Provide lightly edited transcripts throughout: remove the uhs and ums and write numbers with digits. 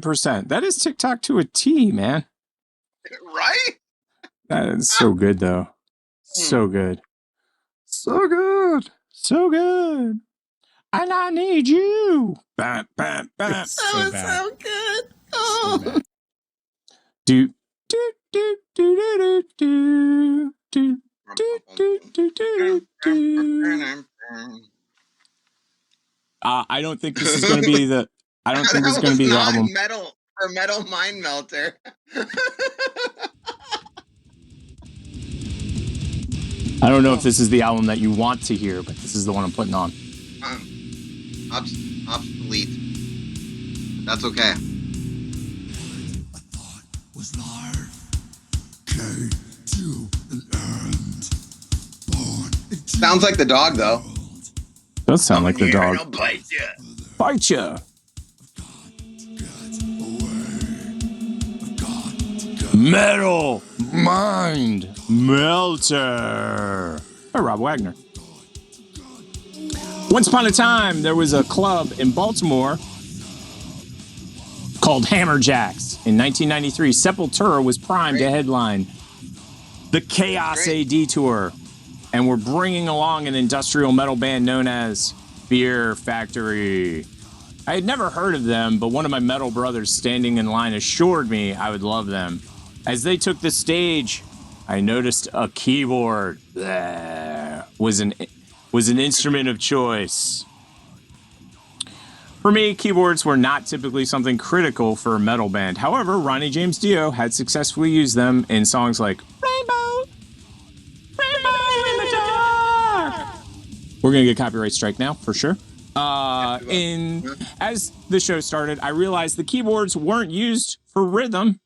That is TikTok to a T, man. Right? That is so good, though. So good. So good. So good. And I need you. Bam, bam, bam. So good. Oh. So do, do, do, do, do, do, do, do, do, do, do, do. I don't think this is going to be the. I don't think this is going to be the album. Metal Mind Melter. I don't know if this is the album that you want to hear, but this is the one I'm putting on. Obsolete. That's okay. I thought was life. Came to an end. Born into Sounds like the dog, though. Does sound like the dog. I'll bite you. Bite ya. Metal Mind Melter by Rob Wagner. Once upon a time, there was a club in Baltimore called Hammerjacks. In 1993, Sepultura was primed to headline the Chaos AD Tour, and we're bringing along an industrial metal band known as Fear Factory. I had never heard of them, but one of my metal brothers standing in line assured me I would love them. As they took the stage, I noticed a keyboard was an instrument of choice. For me, keyboards were not typically something critical for a metal band. However, Ronnie James Dio had successfully used them in songs like Rainbow in the Dark. We're going to get copyright strike now, for sure. As the show started, I realized the keyboards weren't used for rhythm,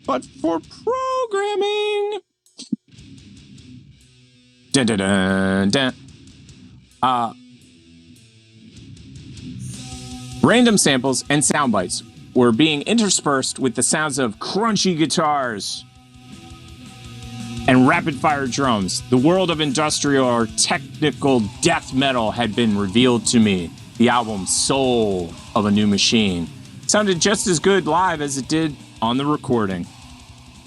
but for programming. Dun, dun, dun, dun. Random samples and sound bites were being interspersed with the sounds of crunchy guitars and rapid-fire drums. The world of industrial or technical death metal had been revealed to me. The album Soul of a New Machine sounded just as good live as it did on the recording.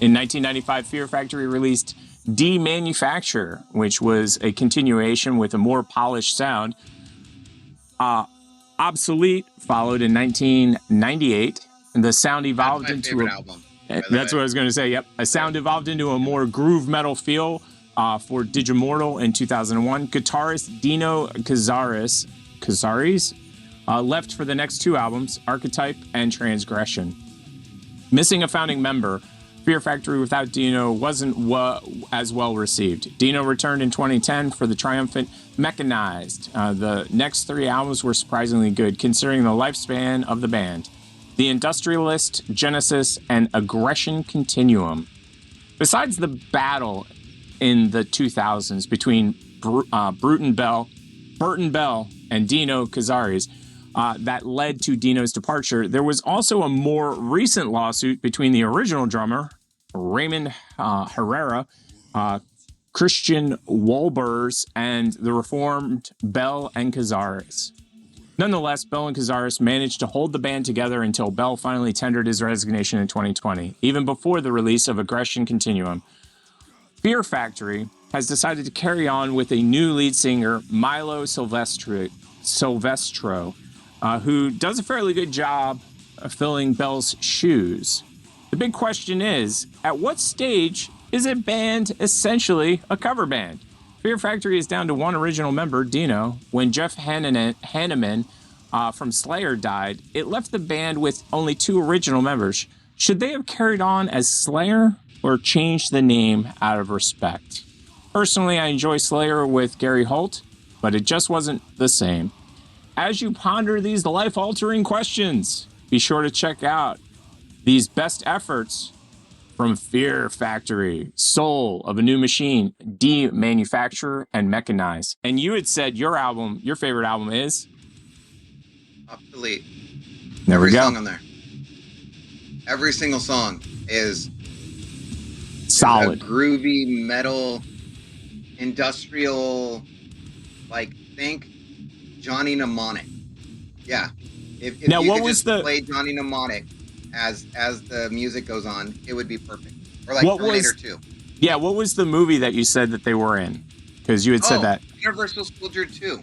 In 1995, Fear Factory released Demanufacture, which was a continuation with a more polished sound. Obsolete followed in 1998, and the sound evolved into album. That's what I was going to say. Yep, a sound evolved into a more groove metal feel for Digimortal in 2001. Guitarist Dino Cazares left for the next two albums, Archetype and Transgression. Missing a founding member, Fear Factory without Dino wasn't as well received. Dino returned in 2010 for the triumphant Mechanized. The next three albums were surprisingly good, considering the lifespan of the band. The Industrialist, Genesis, and Aggression Continuum. Besides the battle in the 2000s between Burton Bell and Dino Cazares that led to Dino's departure, there was also a more recent lawsuit between the original drummer, Raymond Herrera, Christian Wolbers, and the reformed Bell and Cazares. Nonetheless, Bell and Cazares managed to hold the band together until Bell finally tendered his resignation in 2020, even before the release of Aggression Continuum. Fear Factory has decided to carry on with a new lead singer, Milo Silvestro, who does a fairly good job of filling Bell's shoes. The big question is, at what stage is a band essentially a cover band? Fear Factory is down to one original member, Dino. When Jeff Hanneman from Slayer died, it left the band with only two original members. Should they have carried on as Slayer or changed the name out of respect? Personally, I enjoy Slayer with Gary Holt, but it just wasn't the same. As you ponder these life-altering questions, be sure to check out these best efforts from Fear Factory, Soul of a New Machine, Demanufacture, and Mechanize. And you had said your favorite album is? Obsolete. There we go. Every song on there. Every single song is solid. A groovy, metal, industrial, think Johnny Mnemonic. Yeah. If now, you what could was just play Johnny Mnemonic as the music goes on, it would be perfect. Or like What Terminator was 2. Yeah, what was the movie that you said that they were in? Because you had said Oh, that Universal Soldier 2.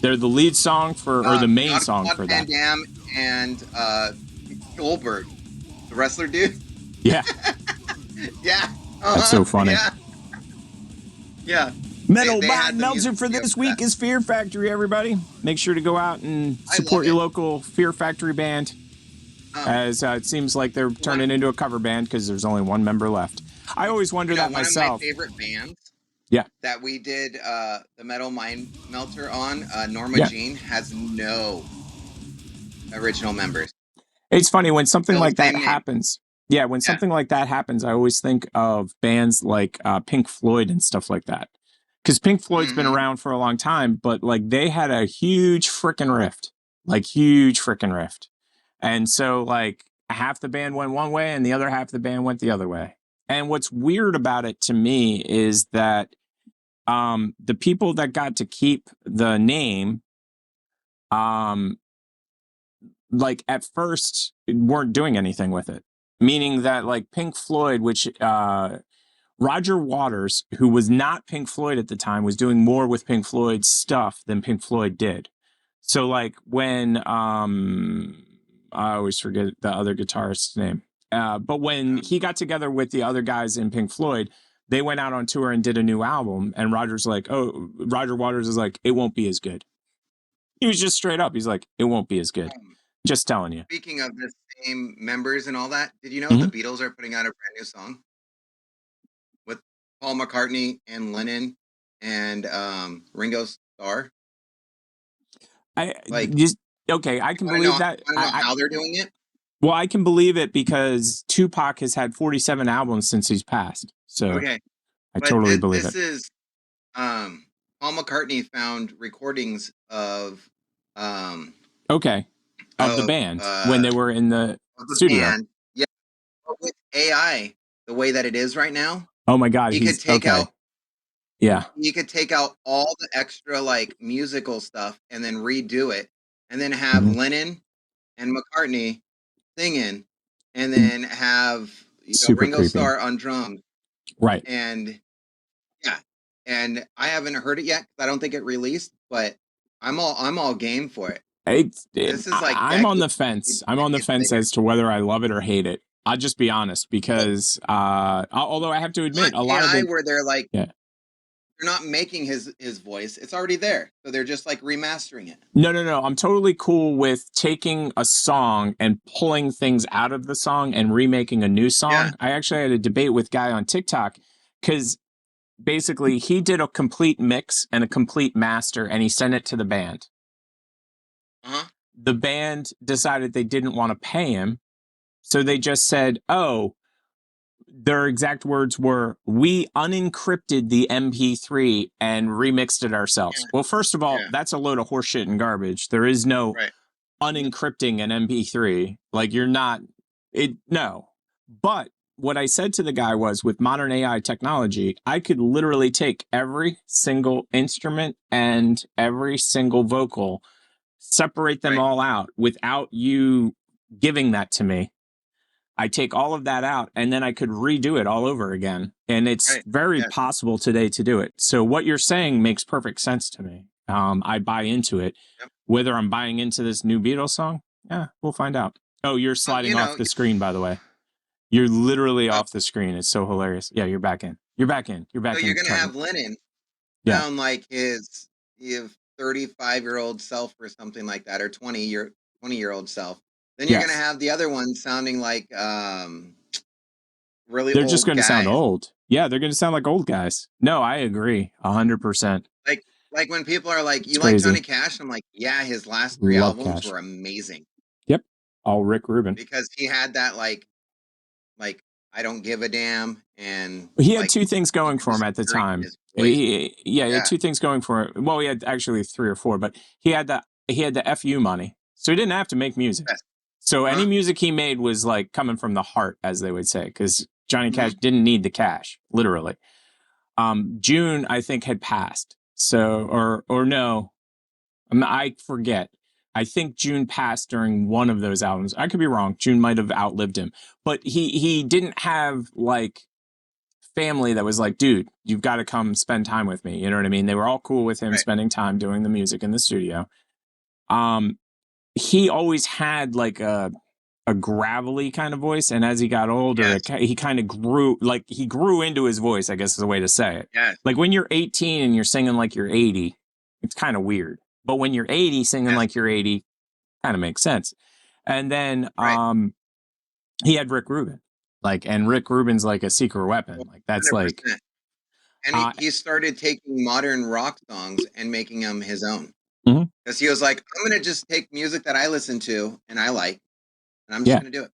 they're the lead song for, or the main song Jean-Claude for Van that. Damme and Goldberg, the wrestler dude. Yeah, Yeah. that's so funny. Yeah. Yeah. Metal They by had the Meltzer music for video this for week that. is Fear Factory, everybody. Make sure to go out and I support love your it. local Fear Factory band, as it seems like they're turning into a cover band because there's only one member left. I always wonder that one myself. of my favorite bands Yeah. that we did the Metal Mind Melter on, Norma Yeah. Jean, has no original members. It's funny when something Still like the that same name. happens. Yeah, when something like that happens, I always think of bands like Pink Floyd and stuff like that. Because Pink Floyd's been around for a long time, but like they had a huge freaking rift. And so like half the band went one way and the other half of the band went the other way. And what's weird about it to me is that the people that got to keep the name, like at first weren't doing anything with it. Meaning that like Pink Floyd, which Roger Waters, who was not Pink Floyd at the time, was doing more with Pink Floyd's stuff than Pink Floyd did. So like when I always forget the other guitarist's name. But when he got together with the other guys in Pink Floyd, they went out on tour and did a new album. And Roger Waters is like, it won't be as good. He was just straight up. He's like, it won't be as good. Just telling you. Speaking of the same members and all that, did you know Mhm. the Beatles are putting out a brand new song with Paul McCartney and Lennon and Ringo Starr? I Like, just okay. I can believe that. I don't know how they're doing it. Well, I can believe it because Tupac has had 47 albums since he's passed. So Okay, I but totally believe this it. is Paul McCartney found recordings of Okay. Of the band when they were in the the studio. band. Yeah, but with AI the way that it is right now, Oh my God. he He's could take okay. out Yeah. you could take out all the extra like musical stuff and then redo it, and then have Lennon and McCartney singing, and then have Super Ringo creepy. Starr on drums. Right. And yeah, and I haven't heard it yet because I don't think it released, but I'm all game for it. This is like I'm on the fence. I'm on the decades fence later. as to whether I love it or hate it. I'll just be honest because although I have to admit, a lot of AI it. where they're like, Yeah. they're not making his voice; it's already there, so they're just like remastering it. No. I'm totally cool with taking a song and pulling things out of the song and remaking a new song. Yeah. I actually had a debate with a guy on TikTok because basically he did a complete mix and a complete master and he sent it to the band. The band decided they didn't want to pay him. So they just said, oh, their exact words were, we unencrypted the MP3 and remixed it ourselves. Yeah. Well, first of all, that's a load of horseshit and garbage. There is no unencrypting an MP3. Like you're not, no. But what I said to the guy was with modern AI technology, I could literally take every single instrument and every single vocal, separate them all out without you giving that to me. I take all of that out and then I could redo it all over again. And it's very possible today to do it. So what you're saying makes perfect sense to me. I buy into it. Yep. Whether I'm buying into this new Beatles song, we'll find out. Oh, you're sliding off the screen, by the way. You're literally off the screen. It's so hilarious. Yeah, you're back in. You're back in. You're back in. So you're going to have Lennon sound like his 35-year-old self or something like that, or 20-year-old self. Then you're going to have the other one sounding like really they're old just going to sound guys. old. Yeah, they're going to sound like old guys. No, I agree 100%. Like when people are like, you like Johnny Cash? I'm like, yeah, his last 3 albums were amazing. Yep. All Rick Rubin. Because he had that like I don't give a damn, and he had two things going for him at the time. He had 2 things going for him. Well, he had actually 3 or 4, but he had the FU money. So he didn't have to make music. So any music he made was like coming from the heart, as they would say, because Johnny Cash didn't need the cash, literally. June, I think, had passed. So, or no, I forget. I think June passed during one of those albums. I could be wrong. June might have outlived him, but he didn't have like family that was like, dude, you've got to come spend time with me. You know what I mean? They were all cool with him spending time doing the music in the studio. He always had like a gravelly kind of voice, and as he got older, he kind of grew, like he grew into his voice, I guess is the way to say it. Yes. Like when you're 18 and you're singing like you're 80, it's kind of weird. But when you're 80 singing like you're 80, kind of makes sense. And then he had Rick Rubin, like, and Rick Rubin's like a secret weapon. Like that's 100%. Like, and he started taking modern rock songs and making them his own. Because he was like, I'm going to just take music that I listen to and I like, and I'm just going to do it.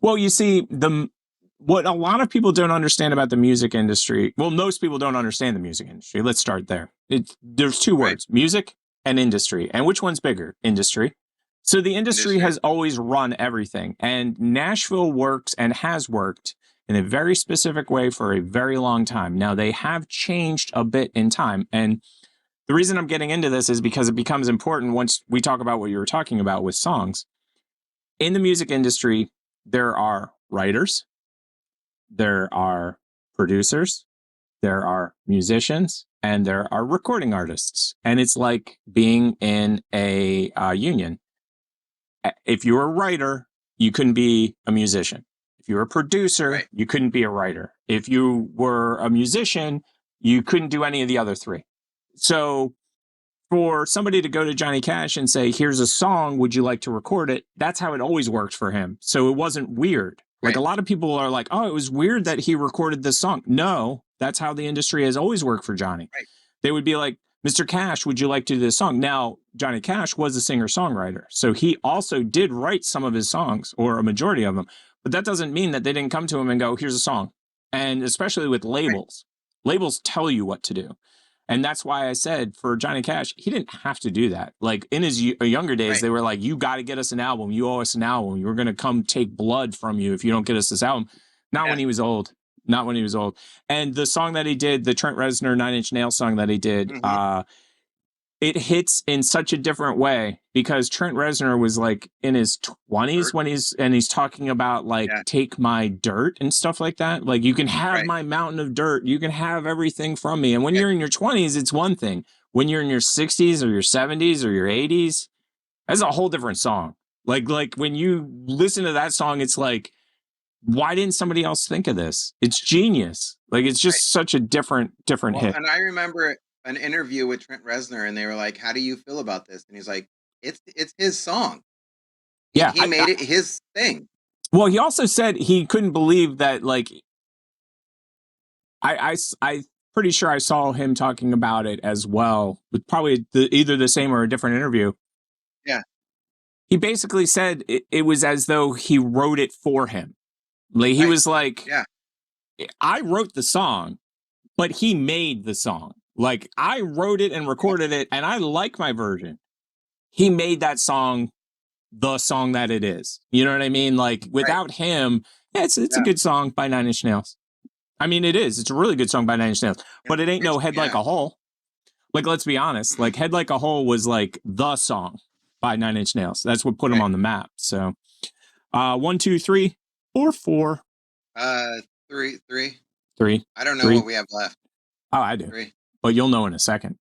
Well, you see, what a lot of people don't understand about the music industry, well, most people don't understand the music industry. Let's start there. There's two words, music and industry. And which one's bigger? Industry. So the industry has always run everything. And Nashville works and has worked in a very specific way for a very long time. Now, they have changed a bit in time. And the reason I'm getting into this is because it becomes important once we talk about what you were talking about with songs. In the music industry, there are writers, there are producers, there are musicians, and there are recording artists. And it's like being in a union. If you're a writer, you couldn't be a musician. If you're a producer, you couldn't be a writer. If you were a musician, you couldn't do any of the other three. So for somebody to go to Johnny Cash and say, here's a song, would you like to record it? That's how it always worked for him. So it wasn't weird. Like a lot of people are like, oh, it was weird that he recorded this song. No, that's how the industry has always worked for Johnny. They would be like, Mr. Cash, would you like to do this song? Now, Johnny Cash was a singer-songwriter. So he also did write some of his songs, or a majority of them. But that doesn't mean that they didn't come to him and go, here's a song. And especially with labels, labels tell you what to do. And that's why I said for Johnny Cash, he didn't have to do that. Like in his younger days, they were like, you got to get us an album. You owe us an album. You're going to come take blood from you if you don't get us this album. Not when he was old. Not when he was old. And the song that he did, the Trent Reznor 9 Inch Nails song that he did, it hits in such a different way because Trent Reznor was like in his 20s when he's talking about like, take my dirt and stuff like that. Like you can have my mountain of dirt. You can have everything from me. And when you're in your 20s, it's one thing. When you're in your 60s or your 70s or your 80s, that's a whole different song. Like when you listen to that song, it's like, why didn't somebody else think of this? It's genius. Like it's just such a different hit. And I remember an interview with Trent Reznor, and they were like, "How do you feel about this?" And he's like, "It's his song. He made it his thing." Well, he also said he couldn't believe that. Like, I pretty sure I saw him talking about it as well, with probably either the same or a different interview. Yeah, he basically said it was as though he wrote it for him. Like he was like, I wrote the song, but he made the song. Like I wrote it and recorded it, and I like my version. He made that song the song that it is. You know what I mean? Like without him, it's a good song by 9 Inch Nails. I mean, it is. It's a really good song by 9 Inch Nails, but it ain't no Head Like a Hole. Like, let's be honest. Like Head Like a Hole was like the song by 9 Inch Nails. That's what put him on the map. So 1, 2, 3, or 4. 3. 3. I don't know what we have left. Oh, I do. 3. But you'll know in a second.